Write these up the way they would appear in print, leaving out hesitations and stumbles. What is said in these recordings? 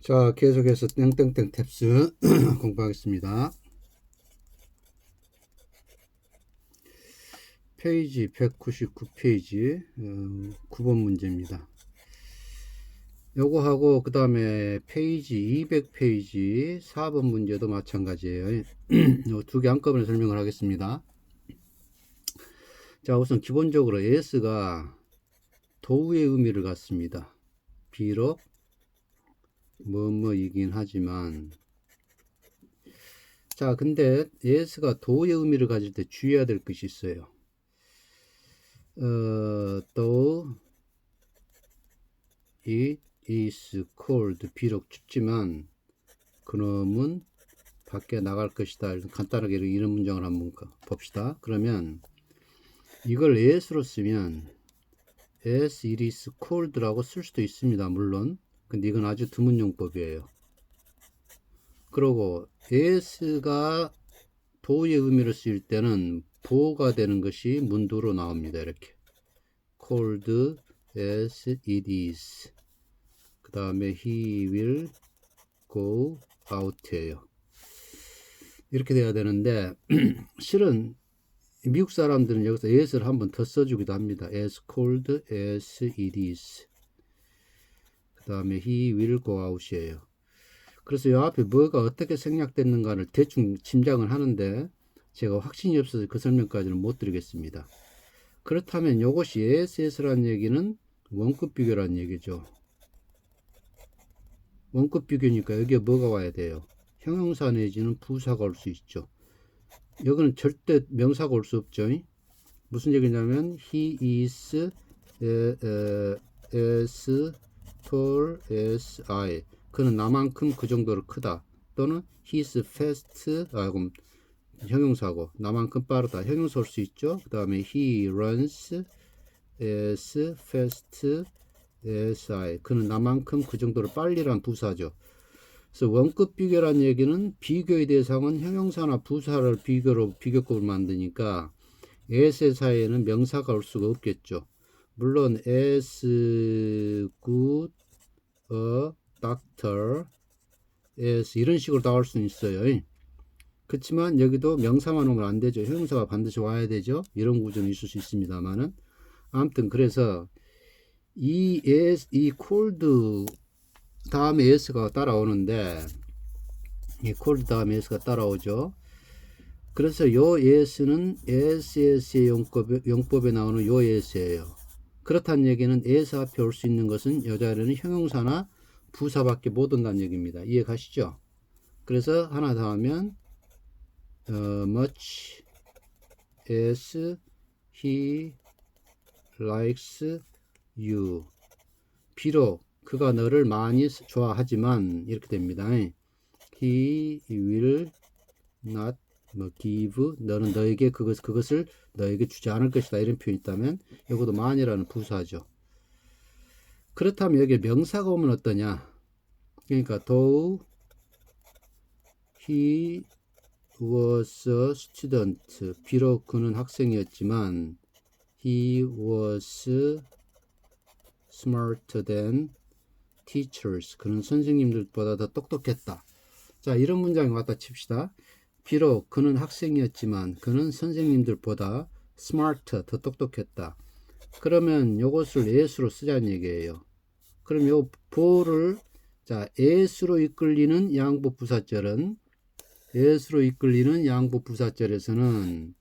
자, 계속해서 땡땡땡 탭스 공부하겠습니다. 페이지 199페이지 9번 문제입니다. 요거 하고 그 다음에 페이지 200페이지 4번 문제도 마찬가지예요. 요 두 개 한꺼번에 설명을 하겠습니다. 자, 우선 기본적으로 AS가 도우의 의미를 갖습니다. 비록 뭐뭐이긴 하지만, 자, 근데 AS가 도의 의미를 가질 때 주의해야 될 것이 있어요. though it is cold, 비록 춥지만 그놈은 밖에 나갈 것이다. 간단하게 이런 문장을 한번 봅시다. 그러면 이걸 as로 쓰면 as it is cold라고 쓸 수도 있습니다. 물론. 근데 이건 아주 드문 용법이에요. 그리고 as가 도의 의미를 쓰일 때는 보호가 되는 것이 문두로 나옵니다. 이렇게 cold as it is. 그 다음에 he will go out 예요. 이렇게 돼야 되는데 실은 미국 사람들은 여기서 as를 한 번 더 써주기도 합니다. as cold as it is. 그 다음에 he will go out 이에요. 그래서 이 앞에 뭐가 어떻게 생략됐는가를 대충 짐작을 하는데 제가 확신이 없어서 그 설명까지는 못 드리겠습니다. 그렇다면 이것이 AS라는 얘기는 원급 비교라는 얘기죠. 원급 비교니까 여기에 뭐가 와야 돼요? 형용사 내지는 부사가 올 수 있죠. 여기는 절대 명사가 올 수 없죠. 무슨 얘기냐면 he is as tall as I. 그는 나만큼 그 정도로 크다. 또는 he is fast. 그럼 형용사고 나만큼 빠르다. 형용사 올 수 있죠. 그 다음에 he runs as fast as I. 그는 나만큼 그 정도로 빨리란 부사죠. 그래서 원급 비교란 얘기는 비교의 대상은 형용사나 부사를 비교급을 만드니까 as 사이에는 명사가 올 수가 없겠죠. 물론 as good a doctor as 이런 식으로 나올 수는 있어요. 그렇지만 여기도 명사만 오면 안 되죠. 형용사가 반드시 와야 되죠. 이런 구조는 있을 수 있습니다만은 아무튼 그래서 이 cold 다음에 s가 따라오는데 이 cold 다음에 s가 따라오죠. 그래서 요 s는 SS의 용법에 나오는 요 s예요. 그렇다는 얘기는 s 앞에 올 수 있는 것은 이 자리는 형용사나 부사밖에 못 온다는 얘기입니다. 이해 가시죠? 그래서 하나 더 하면 much as he likes you. 비록 그가 너를 많이 좋아하지만 이렇게 됩니다. he will not give. 너는 너에게 그것을 너에게 주지 않을 것이다. 이런 표현이 있다면 이것도 만이라는 부사죠. 그렇다면 여기 명사가 오면 어떠냐? 그러니까 though he was a student. 비록 그는 학생이었지만 he was smarter than teachers. 그는 선생님들보다 더 똑똑했다. 자, 이런 문장이 왔다 칩시다. 비록 그는 학생이었지만 그는 선생님들보다 smarter, 더 똑똑했다. 그러면 요것을 as로 쓰자는 얘기예요. 그럼 요 보를 자 as로 이끌리는 양보 부사절은 as로 이끌리는 양보 부사절에서는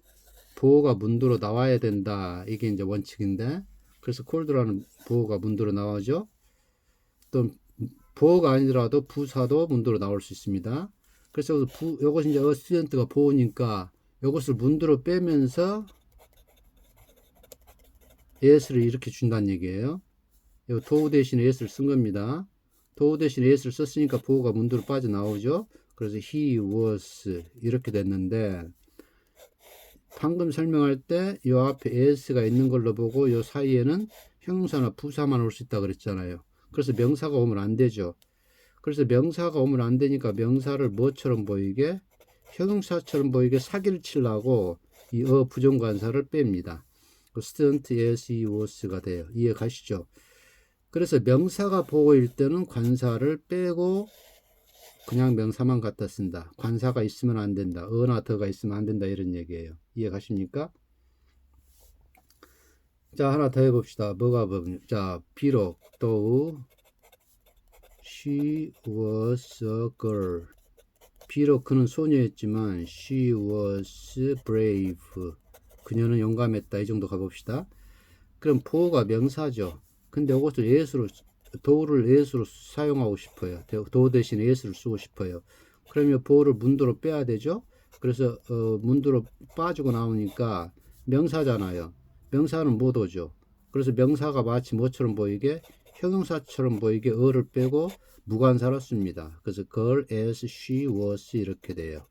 보호가 문두로 나와야 된다. 이게 이제 원칙인데 그래서 cold라는 보호가 문두로 나오죠. 또 보호가 아니더라도 부사도 문두로 나올 수 있습니다. 그래서 요것이 이제 스튜던트가 보호니까 요것을 문두로 빼면서 as를 이렇게 준다는 얘기예요. 요 도우 대신에 as를 쓴 겁니다. 도우 대신에 as를 썼으니까 보호가 문두로 빠져나오죠. 그래서 he was 이렇게 됐는데 방금 설명할 때 이 앞에 as가 있는 걸로 보고 이 사이에는 형용사나 부사만 올 수 있다 그랬잖아요. 그래서 명사가 오면 안 되죠. 그래서 명사가 오면 안 되니까 명사를 뭐처럼 보이게 형용사처럼 보이게 사기를 치려고 이 부정관사를 뺍니다. student as he was가 돼요. 이해 가시죠? 그래서 명사가 보호일 때는 관사를 빼고 그냥 명사만 갖다 쓴다. 관사가 있으면 안 된다. 어나 더가 있으면 안 된다. 이런 얘기예요. 이해 가십니까? 자, 하나 더 해봅시다. 뭐가 자, 비록 though she was a girl. 비록 그는 소녀였지만 she was brave. 그녀는 용감했다. 이 정도 가봅시다. 그럼 보호가 명사죠. 근데 이것을 예수로 도우를 예수로 사용하고 싶어요. 도우 대신에 예수를 쓰고 싶어요. 그러면 보호를 문도로 빼야 되죠. 그래서 문도로 빠지고 나오니까 명사잖아요. 명사는 못 오죠. 그래서 명사가 마치 뭐처럼 보이게 형용사처럼 보이게 어를 빼고 무관사로 씁니다. 그래서 girl as she was 이렇게 돼요.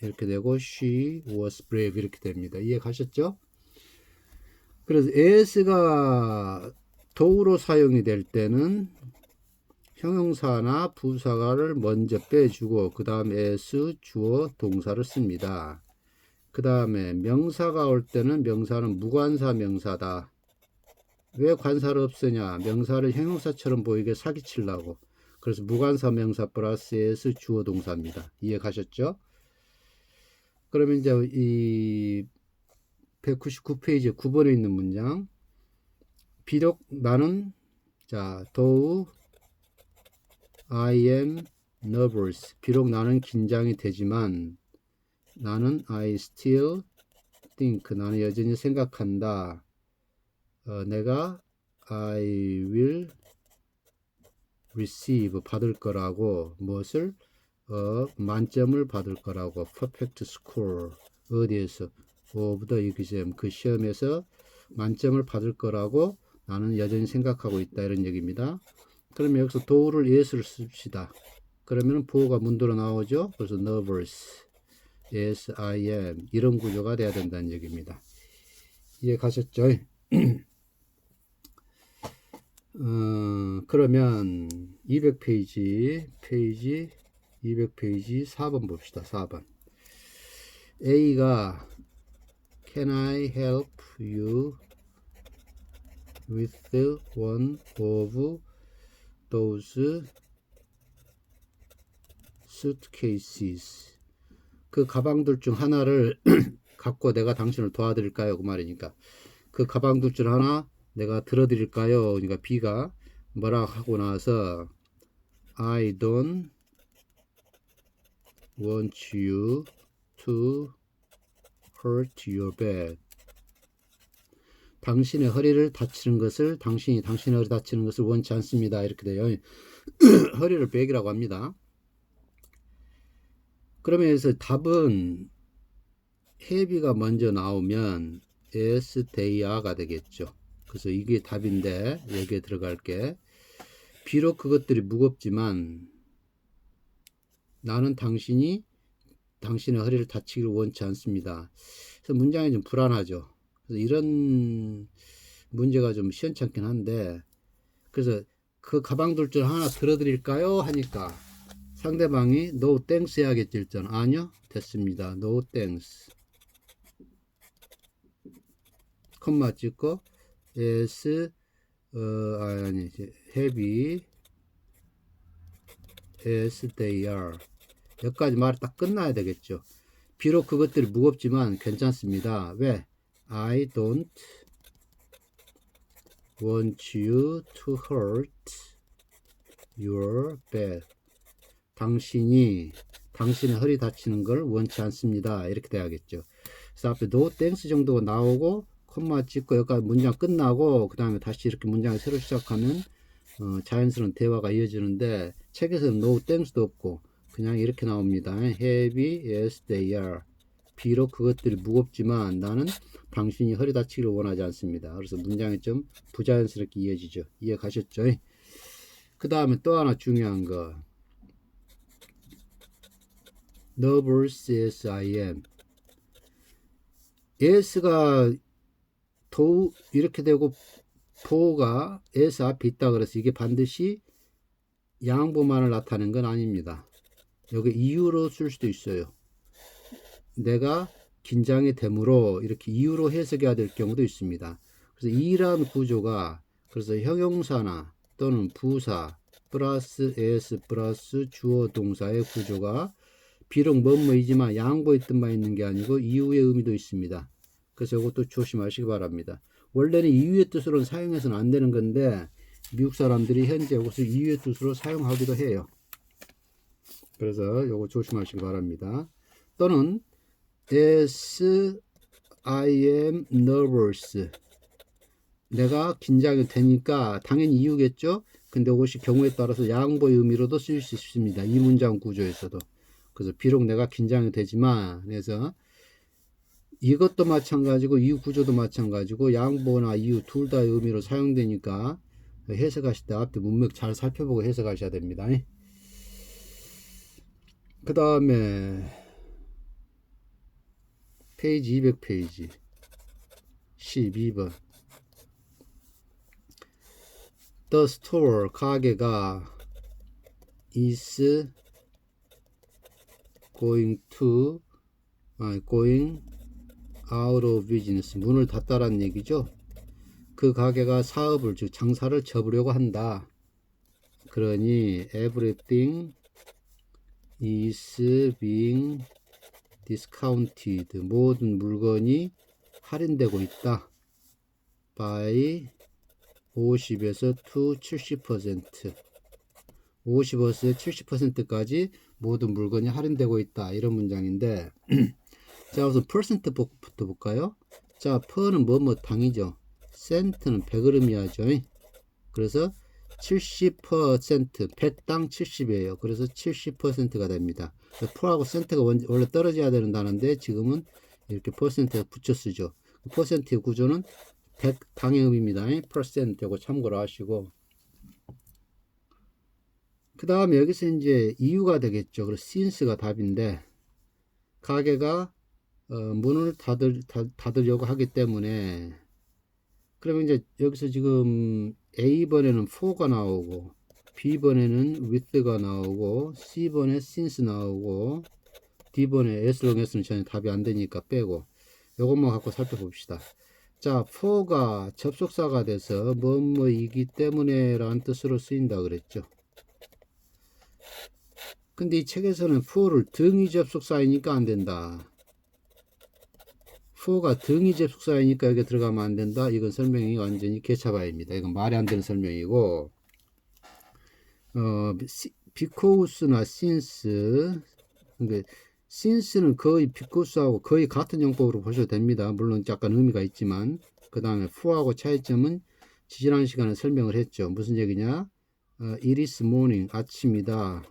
이렇게 되고 she was brave 이렇게 됩니다. 이해 가셨죠? 그래서 as가 도우로 사용이 될 때는 형용사나 부사를 먼저 빼주고 그 다음에 as 주어 동사를 씁니다. 그 다음에 명사가 올 때는 명사는 무관사 명사다. 왜 관사를 없애냐? 명사를 형용사처럼 보이게 사기치려고. 그래서 무관사 명사 플러스 as 주어 동사입니다. 이해 가셨죠? 그러면 이제 이 199페이지 9번에 있는 문장. 비록 나는 자, though I am nervous. 비록 나는 긴장이 되지만 나는 I still think. 나는 여전히 생각한다. 내가 I will receive 받을 거라고 무엇을 만점을 받을 거라고 perfect score 어디에서 of the exam 그 시험에서 만점을 받을 거라고 나는 여전히 생각하고 있다 이런 얘기입니다. 그러면 여기서 do를 yes를 씁시다. 그러면 보호가 문도로 나오죠. 그래서 nervous yes I am 이런 구조가 돼야 된다는 얘기입니다. 이해 가셨죠? 그러면 200페이지 200페이지 4번 봅시다. 4번 A가 Can I help you with one of those suitcases? 그 가방들 중 하나를 갖고 내가 당신을 도와드릴까요? 그 말이니까 그 가방들 중 하나 내가 들어드릴까요? 그러니까 B가 뭐라 하고 나서 I don't want you to hurt your back. 당신의 허리를 다치는 것을 당신의 허리 다치는 것을 원치 않습니다. 이렇게 돼요. 허리를 백이라고 합니다. 그러면서 답은 heavy가 먼저 나오면 as they are가 되겠죠. 그래서 이게 답인데 여기에 들어갈게. 비록 그것들이 무겁지만 나는 당신의 허리를 다치기를 원치 않습니다. 그래서 문장이 좀 불안하죠. 그래서 이런 문제가 좀 시원찮긴 한데 그래서 그 가방들 중 하나 들어드릴까요? 하니까 상대방이 no thanks 해야겠지 일단. 아니요 됐습니다. no thanks 콤마 찍고 as heavy as they are 여기까지 말이 딱 끝나야 되겠죠. 비록 그것들이 무겁지만 괜찮습니다. 왜? I don't want you to hurt your back. 당신의 허리 다치는 걸 원치 않습니다. 이렇게 돼야겠죠. 그래서 앞에 no thanks 정도가 나오고 콤마 찍고 여기까지 문장 끝나고 그 다음에 다시 이렇게 문장을 새로 시작하면 자연스러운 대화가 이어지는데 책에서는 no thanks도 없고 그냥 이렇게 나옵니다. heavy as they are. 비록 그것들이 무겁지만 나는 당신이 허리 다치기를 원하지 않습니다. 그래서 문장이 좀 부자연스럽게 이어지죠. 이해 가셨죠? 그 다음에 또 하나 중요한 거 nervous as I am. as가 도 이렇게 되고 보호가 as 앞에 있다 그래서 이게 반드시 양보만을 나타내는 건 아닙니다. 여기 이유로 쓸 수도 있어요. 내가 긴장이 되므로 이렇게 이유로 해석해야 될 경우도 있습니다. 그래서 이러한 구조가 그래서 형용사나 또는 부사 플러스 s 플러스 주어 동사의 구조가 비록 뭐뭐이지만 양보의 뜻만 있는 게 아니고 이유의 의미도 있습니다. 그래서 이것도 조심하시기 바랍니다. 원래는 이유의 뜻으로는 사용해서는 안 되는 건데 미국 사람들이 현재 이것을 이유의 뜻으로 사용하기도 해요. 그래서 이거 조심하시기 바랍니다. 또는 yes, I am nervous. 내가 긴장이 되니까 당연히 이유겠죠. 근데 이것이 경우에 따라서 양보의 의미로도 쓰일 수 있습니다. 이 문장 구조에서도. 그래서 비록 내가 긴장이 되지만, 그래서 이것도 마찬가지고 이 구조도 마찬가지고 양보나 이유 둘 다의 의미로 사용되니까 해석하실 때 앞뒤 문맥 잘 살펴보고 해석하셔야 됩니다. 그 다음에 페이지 200페이지 12번 The store 가게가 is going out of business 문을 닫다라는 얘기죠. 그 가게가 사업을 즉 장사를 접으려고 한다. 그러니 everything is being discounted 모든 물건이 할인되고 있다. by 50에서 to 70% 50에서 70%까지 모든 물건이 할인되고 있다. 이런 문장인데 자 우선 %부터 볼까요? 자 per는 뭐뭐 당이죠. cent는 100g이야죠. 그래서 70% 100당 70이에요. 그래서 70%가 됩니다. per하고 cent가 원래 떨어져야 되는 단어인데 지금은 이렇게 %에 붙여 쓰죠. %의 구조는 100당의 의미입니다. %, 이거 참고로 하시고 그 다음에 여기서 이제 이유가 되겠죠. 그래서 since가 답인데 가게가 문을 닫으려고 하기 때문에 그러면 이제 여기서 지금 A번에는 for가 나오고 B번에는 with가 나오고 C번에 since 나오고 D번에 as long as는 전혀 답이 안 되니까 빼고 이것만 갖고 살펴봅시다. 자, for가 접속사가 돼서 뭐뭐이기 때문에 라는 뜻으로 쓰인다 그랬죠. 근데 이 책에서는 for를 등위 접속사이니까 안 된다. for가 등위 접속사이니까 여기 들어가면 안 된다. 이건 설명이 완전히 개차바입니다. 이건 말이 안 되는 설명이고 because나 since 그러니까 since는 거의 because하고 거의 같은 용법으로 보셔도 됩니다. 물론 약간 의미가 있지만 그 다음에 for하고 차이점은 지난 시간에 설명을 했죠. 무슨 얘기냐 it is morning 아침이다.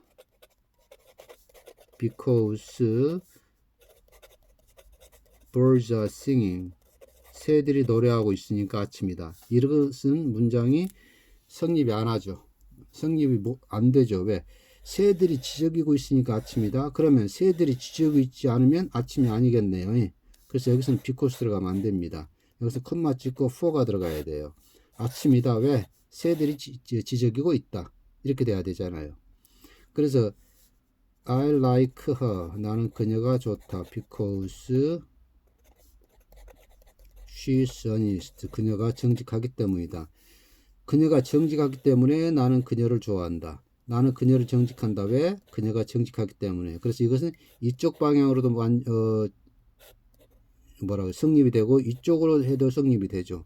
because birds are singing 새들이 노래하고 있으니까 아침이다. 이것은 문장이 성립이 안 하죠. 성립이 안 되죠. 왜? 새들이 지저귀고 있으니까 아침이다. 그러면 새들이 지저귀고 있지 않으면 아침이 아니겠네요. 그래서 여기서는 because 들어가면 안 됩니다. 여기서 콤마 찍고 for가 들어가야 돼요. 아침이다. 왜? 새들이 지저귀고 있다. 이렇게 돼야 되잖아요. 그래서 I like her. 나는 그녀가 좋다. because she is honest. 그녀가 정직하기 때문이다. 그녀가 정직하기 때문에 나는 그녀를 좋아한다. 나는 그녀를 정직한다. 왜? 그녀가 정직하기 때문에. 그래서 이것은 이쪽 방향으로도 성립이 되고 이쪽으로 해도 성립이 되죠.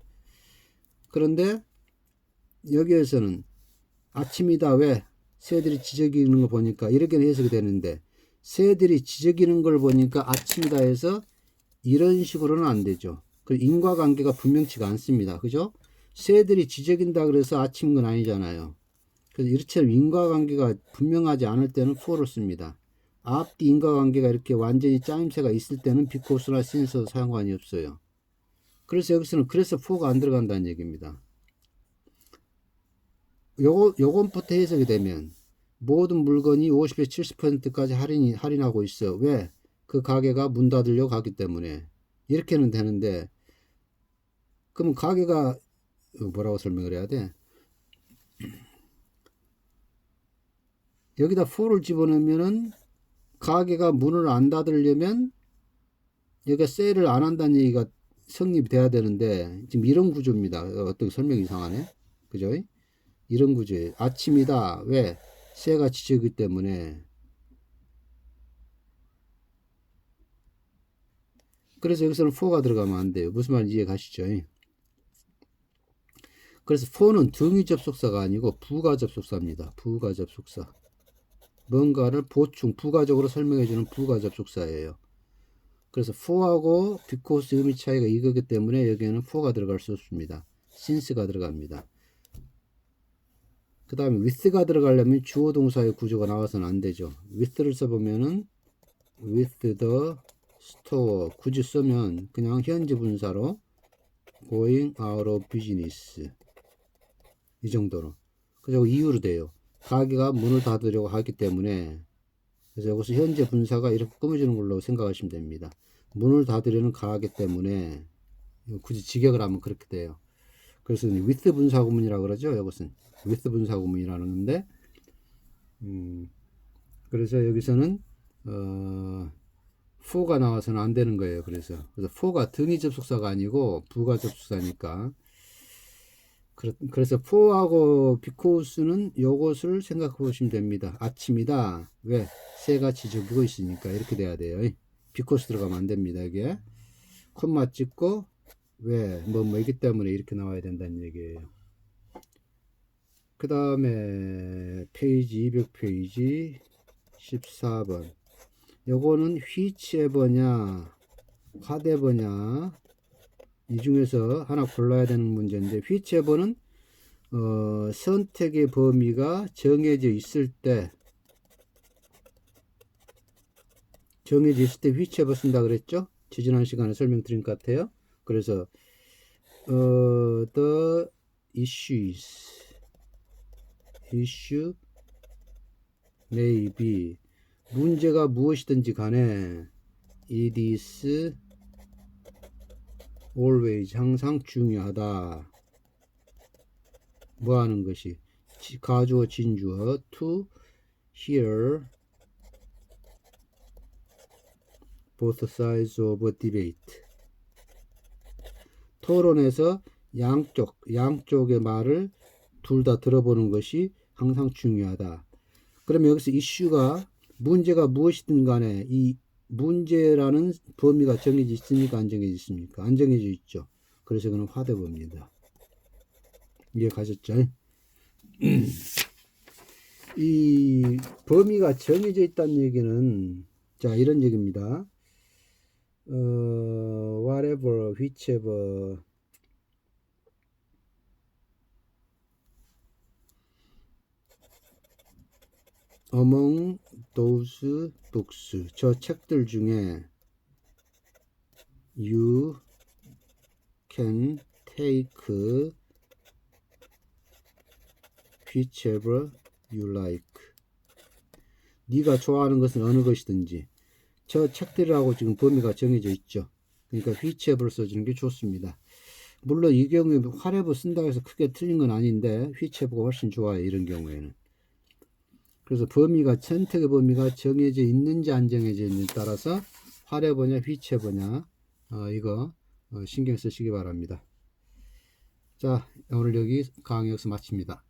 그런데 여기에서는 아침이다. 왜? 새들이 지저귀는 거 보니까 이렇게 해석이 되는데 새들이 지저귀는 걸 보니까 아침이다 해서 이런 식으로는 안 되죠. 그 인과관계가 분명치가 않습니다. 그죠? 새들이 지저귀는다 그래서 아침인 건 아니잖아요. 그래서 이렇게처럼 인과관계가 분명하지 않을 때는 for를 씁니다. 앞뒤 인과관계가 이렇게 완전히 짜임새가 있을 때는 because나 since도 상관이 없어요. 그래서 여기서는 그래서 for가 안 들어간다는 얘기입니다. 요건부터 해석이 되면 모든 물건이 50에서 70%까지 할인하고 있어. 왜? 그 가게가 문 닫으려고 하기 때문에. 이렇게는 되는데 그러면 가게가 뭐라고 설명을 해야 돼? 여기다 for를 집어넣으면은 가게가 문을 안 닫으려면 여기가 세일을 안 한다는 얘기가 성립이 돼야 되는데 지금 이런 구조입니다. 어떻게 설명이 이상하네. 그죠? 이런 구조예요. 아침이다. 왜? 새가 지저귀 때문에. 그래서 여기서는 for가 들어가면 안 돼요. 무슨 말인지 이해 가시죠? 그래서 for는 등위 접속사가 아니고 부가 접속사입니다. 부가 접속사. 뭔가를 보충, 부가적으로 설명해주는 부가 접속사예요. 그래서 for하고 because 의미 차이가 이거기 때문에 여기에는 for가 들어갈 수 없습니다. since가 들어갑니다. 그 다음에 with가 들어가려면 주어 동사의 구조가 나와서는 안 되죠. with를 써보면은 with the store 굳이 쓰면 그냥 현재 분사로 going out of business 이 정도로. 그리고 이유로 돼요. 가게가 문을 닫으려고 하기 때문에. 그래서 여기서 현재 분사가 이렇게 꾸며지는 걸로 생각하시면 됩니다. 문을 닫으려는 가게 때문에 굳이 직역을 하면 그렇게 돼요. 그래서 with 분사구문이라고 그러죠. 이것은 with 분사구문이라는 건데, 그래서 여기서는 for가 나와서는 안 되는 거예요. 그래서 for가 등위 접속사가 아니고 부가 접속사니까. 그래서 for하고 because는 요것을 생각해 보시면 됩니다. 아침이다. 왜? 새가 지저귀고 있으니까 이렇게 돼야 돼요. because 들어가면 안 됩니다. 이게 콤마 찍고 왜? 뭐이기 때문에 이렇게 나와야 된다는 얘기예요. 그 다음에 페이지 200페이지 14번. 요거는 whichever냐 whatever냐 이 중에서 하나 골라야 되는 문제인데, whichever는 선택의 범위가 정해져 있을 때 whichever 쓴다 그랬죠? 지난 시간에 설명드린 것 같아요. 그래서 the issue may be 문제가 무엇이든지 간에 it is always 항상 중요하다. 뭐 하는 것이 가주어 진주어 to hear both sides of a debate. 토론에서 양쪽의 말을 둘 다 들어보는 것이 항상 중요하다. 그러면 여기서 이슈가 문제가 무엇이든 간에 이 문제라는 범위가 정해져 있습니까? 안 정해져 있습니까? 안 정해져 있죠. 그래서 그는 whatever입니다. 이해 가셨죠? 이 범위가 정해져 있다는 얘기는 자 이런 얘기입니다. whatever, whichever among those books 저 책들 중에 you can take whichever you like. 네가 좋아하는 것은 어느 것이든지. 저 책들이라고 지금 범위가 정해져 있죠. 그러니까 whichever 써주는 게 좋습니다. 물론 이 경우에 whatever 쓴다고 해서 크게 틀린 건 아닌데 whichever가 훨씬 좋아요. 이런 경우에는. 그래서 범위가 선택의 범위가 정해져 있는지 안 정해져 있는지 따라서 whatever냐 whichever냐 이거 신경 쓰시기 바랍니다. 자, 오늘 여기 강의 여기서 마칩니다.